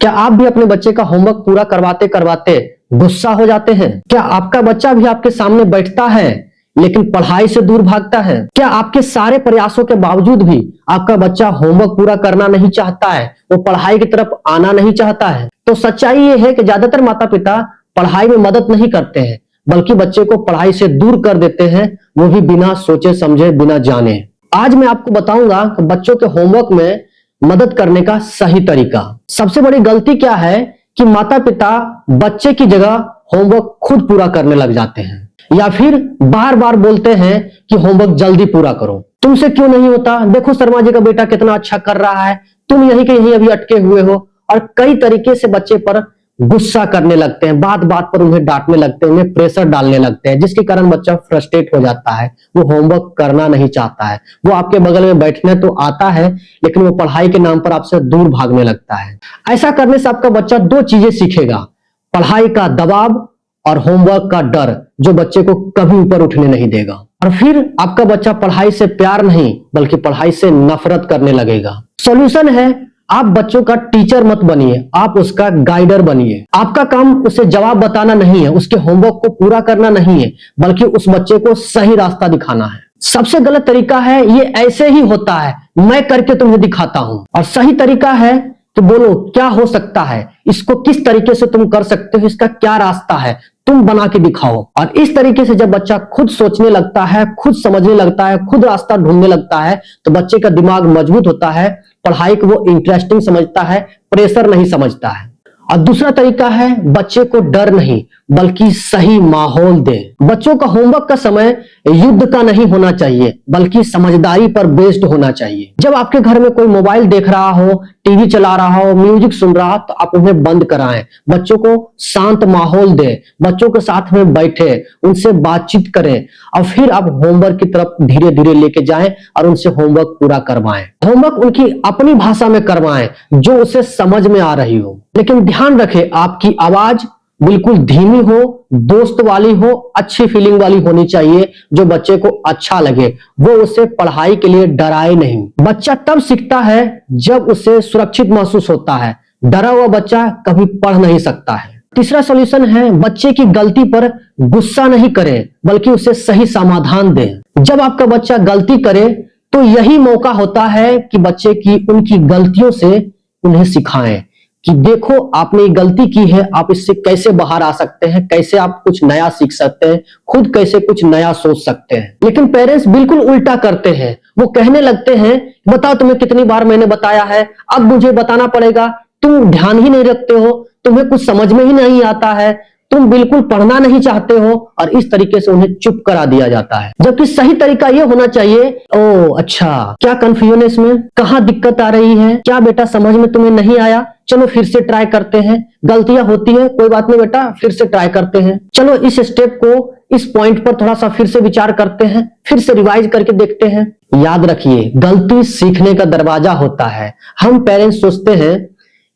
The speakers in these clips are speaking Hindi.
क्या आप भी अपने बच्चे का होमवर्क पूरा करवाते करवाते गुस्सा हो जाते हैं? क्या आपका बच्चा भी आपके सामने बैठता है लेकिन पढ़ाई से दूर भागता है? क्या आपके सारे प्रयासों के बावजूद भी आपका बच्चा होमवर्क पूरा करना नहीं चाहता है, वो पढ़ाई की तरफ आना नहीं चाहता है? तो सच्चाई ये है कि ज्यादातर माता पिता पढ़ाई में मदद नहीं करते हैं, बल्कि बच्चे को पढ़ाई से दूर कर देते हैं, वो भी बिना सोचे समझे, बिना जाने। आज मैं आपको बताऊंगा कि बच्चों के होमवर्क में मदद करने का सही तरीका। सबसे बड़ी गलती क्या है कि माता पिता बच्चे की जगह होमवर्क खुद पूरा करने लग जाते हैं या फिर बार बार बोलते हैं कि होमवर्क जल्दी पूरा करो, तुमसे क्यों नहीं होता, देखो शर्मा जी का बेटा कितना अच्छा कर रहा है, तुम यहीं के यहीं अभी अटके हुए हो। और कई तरीके से बच्चे पर गुस्सा करने लगते हैं, बात बात पर उन्हें डांटने लगते हैं, उन्हें प्रेशर डालने लगते हैं, जिसके कारण बच्चा फ्रस्ट्रेट हो जाता है, वो होमवर्क करना नहीं चाहता है, वो आपके बगल में बैठने तो आता है लेकिन वो पढ़ाई के नाम पर आपसे दूर भागने लगता है। ऐसा करने से आपका बच्चा दो चीजें सीखेगा, पढ़ाई का दबाव और होमवर्क का डर, जो बच्चे को कभी ऊपर उठने नहीं देगा। और फिर आपका बच्चा पढ़ाई से प्यार नहीं बल्कि पढ़ाई से नफरत करने लगेगा। सॉल्यूशन है, आप बच्चों का टीचर मत बनिए, आप उसका गाइडर बनिए। आपका काम उसे जवाब बताना नहीं है, उसके होमवर्क को पूरा करना नहीं है, बल्कि उस बच्चे को सही रास्ता दिखाना है। सबसे गलत तरीका है ये ऐसे ही होता है, मैं करके तुम्हें दिखाता हूं। और सही तरीका है कि बोलो क्या हो सकता है, इसको किस तरीके से तुम कर सकते हो, इसका क्या रास्ता है, तुम बना के दिखाओ। और इस तरीके से जब बच्चा खुद सोचने लगता है, खुद समझने लगता है, खुद रास्ता ढूंढने लगता है, तो बच्चे का दिमाग मजबूत होता है, पढ़ाई को वो इंटरेस्टिंग समझता है, प्रेशर नहीं समझता है। और दूसरा तरीका है, बच्चे को डर नहीं बल्कि सही माहौल दे। बच्चों का होमवर्क का समय युद्ध का नहीं होना चाहिए बल्कि समझदारी पर बेस्ड होना चाहिए। जब आपके घर में कोई मोबाइल देख रहा हो, टीवी चला रहा हो, म्यूजिक सुन रहा हो, तो आप उन्हें बंद कराएं, बच्चों को शांत माहौल दें, बच्चों के साथ में बैठे, उनसे बातचीत करें और फिर आप होमवर्क की तरफ धीरे धीरे लेके जाएं और उनसे होमवर्क पूरा करवाएं। होमवर्क उनकी अपनी भाषा में करवाएं जो उसे समझ में आ रही हो, लेकिन ध्यान रखें आपकी आवाज बिल्कुल धीमी हो, दोस्त वाली हो, अच्छी फीलिंग वाली होनी चाहिए, जो बच्चे को अच्छा लगे, वो उसे पढ़ाई के लिए डराए नहीं। बच्चा तब सीखता है जब उसे सुरक्षित महसूस होता है, डरा हुआ बच्चा कभी पढ़ नहीं सकता है। तीसरा सॉल्यूशन है, बच्चे की गलती पर गुस्सा नहीं करें बल्कि उसे सही समाधान दें। जब आपका बच्चा गलती करे तो यही मौका होता है कि बच्चे की उनकी गलतियों से उन्हें सिखाएं कि देखो आपने ये गलती की है, आप इससे कैसे बाहर आ सकते हैं, कैसे आप कुछ नया सीख सकते हैं, खुद कैसे कुछ नया सोच सकते हैं। लेकिन पेरेंट्स बिल्कुल उल्टा करते हैं, वो कहने लगते हैं बताओ तुम्हें कितनी बार मैंने बताया है, अब मुझे बताना पड़ेगा, तुम ध्यान ही नहीं रखते हो, तुम्हें कुछ समझ में ही नहीं आता है, तुम बिल्कुल पढ़ना नहीं चाहते हो। और इस तरीके से उन्हें चुप करा दिया जाता है, जबकि सही तरीका यह होना चाहिए, ओ अच्छा क्या कंफ्यूजन है इसमें, कहाँ दिक्कत आ रही है, क्या बेटा समझ में तुम्हें नहीं आया, चलो फिर से ट्राई करते हैं, गलतियां होती है कोई बात नहीं बेटा, फिर से ट्राई करते हैं, चलो इस स्टेप को, इस पॉइंट पर थोड़ा सा फिर से विचार करते हैं, फिर से रिवाइज करके देखते हैं। याद रखिए गलती सीखने का दरवाजा होता है। हम पेरेंट्स सोचते हैं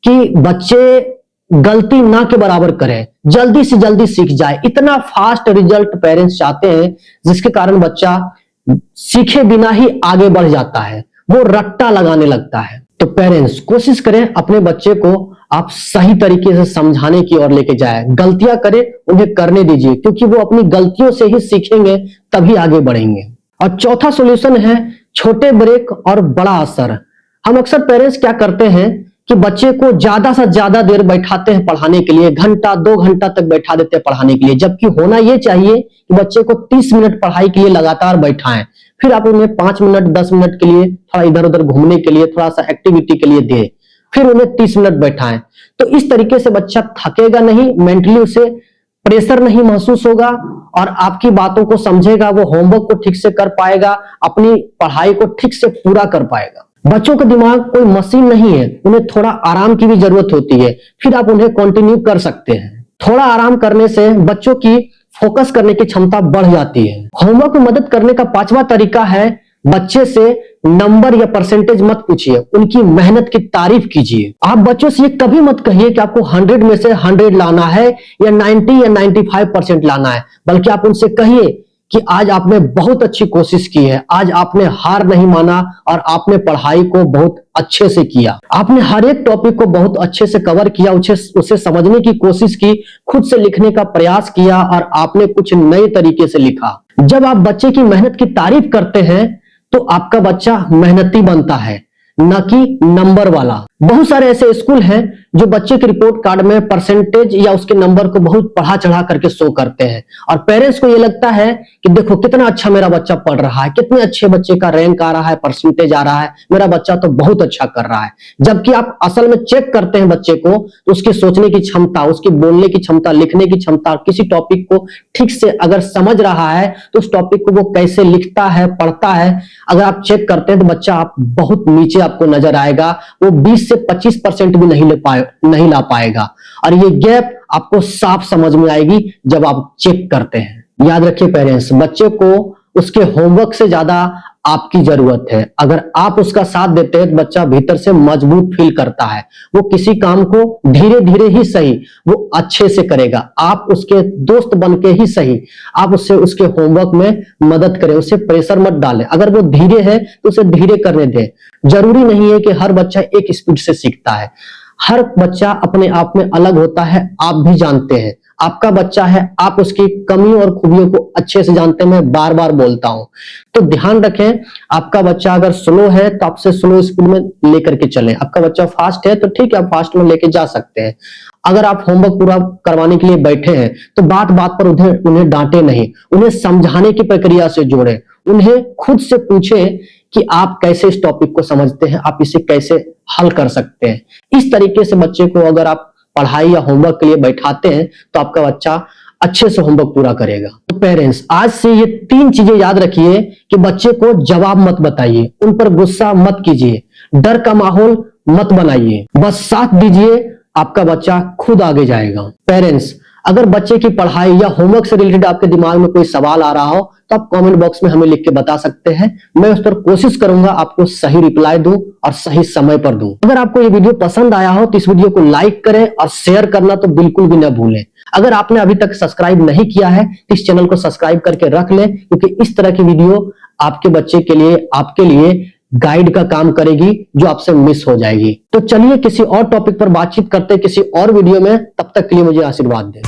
कि बच्चे गलती ना के बराबर करें, जल्दी से जल्दी सीख जाए, इतना फास्ट रिजल्ट पेरेंट्स चाहते हैं, जिसके कारण बच्चा सीखे बिना ही आगे बढ़ जाता है, वो रट्टा लगाने लगता है। तो पेरेंट्स कोशिश करें अपने बच्चे को आप सही तरीके से समझाने की ओर लेके जाए, गलतियां करें उन्हें करने दीजिए, क्योंकि वो अपनी गलतियों से ही सीखेंगे, तभी आगे बढ़ेंगे। और चौथा सॉल्यूशन है, छोटे ब्रेक और बड़ा असर। हम अक्सर पेरेंट्स क्या करते हैं कि बच्चे को ज्यादा से ज्यादा देर बैठाते हैं पढ़ाने के लिए, घंटा 2 घंटा तक बैठा देते हैं पढ़ाने के लिए, जबकि होना यह चाहिए कि बच्चे को 30 मिनट पढ़ाई के लिए लगातार बैठाएं, फिर आप उन्हें 5 मिनट 10 मिनट के लिए थोड़ा इधर उधर घूमने के लिए, थोड़ा सा एक्टिविटी के लिए दें, फिर उन्हें 30 मिनट बैठाएं। तो इस तरीके से बच्चा थकेगा नहीं, मेंटली उसे प्रेशर नहीं महसूस होगा और आपकी बातों को समझेगा, वो होमवर्क को ठीक से कर पाएगा, अपनी पढ़ाई को ठीक से पूरा कर पाएगा। बच्चों का दिमाग कोई मशीन नहीं है, उन्हें थोड़ा आराम की भी जरूरत होती है, फिर आप उन्हें कंटिन्यू कर सकते हैं। थोड़ा आराम करने से बच्चों की फोकस करने की क्षमता बढ़ जाती है। होमवर्क में मदद करने का 5वां तरीका है, बच्चे से नंबर या परसेंटेज मत पूछिए, उनकी मेहनत की तारीफ कीजिए। आप बच्चों से ये कभी मत कहिए कि आपको 100 में से 100 लाना है या 90 या 95% लाना है, बल्कि आप उनसे कहिए कि आज आपने बहुत अच्छी कोशिश की है, आज आपने हार नहीं माना और आपने पढ़ाई को बहुत अच्छे से किया। आपने हर एक टॉपिक को बहुत अच्छे से कवर किया, उसे समझने की कोशिश की, खुद से लिखने का प्रयास किया और आपने कुछ नए तरीके से लिखा। जब आप बच्चे की मेहनत की तारीफ करते हैं तो आपका बच्चा मेहनती बनता है, न कि नंबर वाला। बहुत सारे ऐसे स्कूल हैं जो बच्चे के रिपोर्ट कार्ड में परसेंटेज या उसके नंबर को बहुत बढ़ा चढ़ा करके शो करते हैं और पेरेंट्स को ये लगता है कि देखो कितना अच्छा मेरा बच्चा पढ़ रहा है, कितने अच्छे बच्चे का रैंक आ रहा है, परसेंटेज आ रहा है, मेरा बच्चा तो बहुत अच्छा कर रहा है। जबकि आप असल में चेक करते हैं बच्चे को तो उसकी सोचने की क्षमता, उसकी बोलने की क्षमता, लिखने की क्षमता, किसी टॉपिक को ठीक से अगर समझ रहा है तो उस टॉपिक को वो कैसे लिखता है, पढ़ता है, अगर आप चेक करते हैं तो बच्चा आप बहुत नीचे आपको नजर आएगा। वो 20 से 25% भी नहीं ला पाएगा और ये गैप आपको साफ समझ में आएगी जब आप चेक करते हैं। याद रखिए पेरेंट्स, बच्चे को उसके होमवर्क से ज्यादा आपकी जरूरत है। अगर आप उसका साथ देते हैं तो बच्चा भीतर से मजबूत फील करता है, वो किसी काम को धीरे धीरे ही सही वो अच्छे से करेगा। आप उसके दोस्त बन के ही सही आप उससे उसके होमवर्क में मदद करें, उसे प्रेशर मत डालें। अगर वो धीरे है तो उसे धीरे करने दें। जरूरी नहीं है कि हर बच्चा एक स्पीड से सीखता है, हर बच्चा अपने आप में अलग होता है, आप भी जानते हैं। आपका बच्चा है, आप उसकी कमियों और खूबियों को अच्छे से जानते हैं, मैं बार बार बोलता हूं। तो ध्यान रखें, आपका बच्चा अगर स्लो है तो आपसे स्लो स्पीड में लेकर के चलें। आपका बच्चा फास्ट है तो ठीक है, आप फास्ट में लेके जा सकते हैं। अगर आप होमवर्क पूरा करवाने के लिए बैठे हैं तो बात बात पर उन्हें डांटे नहीं, उन्हें समझाने की प्रक्रिया से जोड़ें। उन्हें खुद से पूछें कि आप कैसे इस टॉपिक को समझते हैं, आप इसे कैसे हल कर सकते हैं। इस तरीके से बच्चे को अगर आप पढ़ाई या होमवर्क के लिए बैठाते हैं तो आपका बच्चा अच्छे से होमवर्क पूरा करेगा। तो पेरेंट्स, आज से ये 3 चीजें याद रखिए कि बच्चे को जवाब मत बताइए, उन पर गुस्सा मत कीजिए, डर का माहौल मत बनाइए, बस साथ दीजिए, आपका बच्चा खुद आगे जाएगा। पेरेंट्स, अगर बच्चे की पढ़ाई या होमवर्क से रिलेटेड आपके दिमाग में कोई सवाल आ रहा हो तो आप कमेंट बॉक्स में हमें लिख के बता सकते हैं। मैं उस पर कोशिश करूंगा आपको सही रिप्लाई दूं और सही समय पर दूं। अगर आपको ये वीडियो पसंद आया हो तो इस वीडियो को लाइक करें और शेयर करना तो बिल्कुल भी न भूलें। अगर आपने अभी तक सब्सक्राइब नहीं किया है तो इस चैनल को सब्सक्राइब करके रख लें, क्योंकि इस तरह की वीडियो आपके बच्चे के लिए, आपके लिए गाइड का काम करेगी जो आपसे मिस हो जाएगी। तो चलिए किसी और टॉपिक पर बातचीत करते हैं किसी और वीडियो में, तब तक के लिए मुझे आशीर्वाद दें।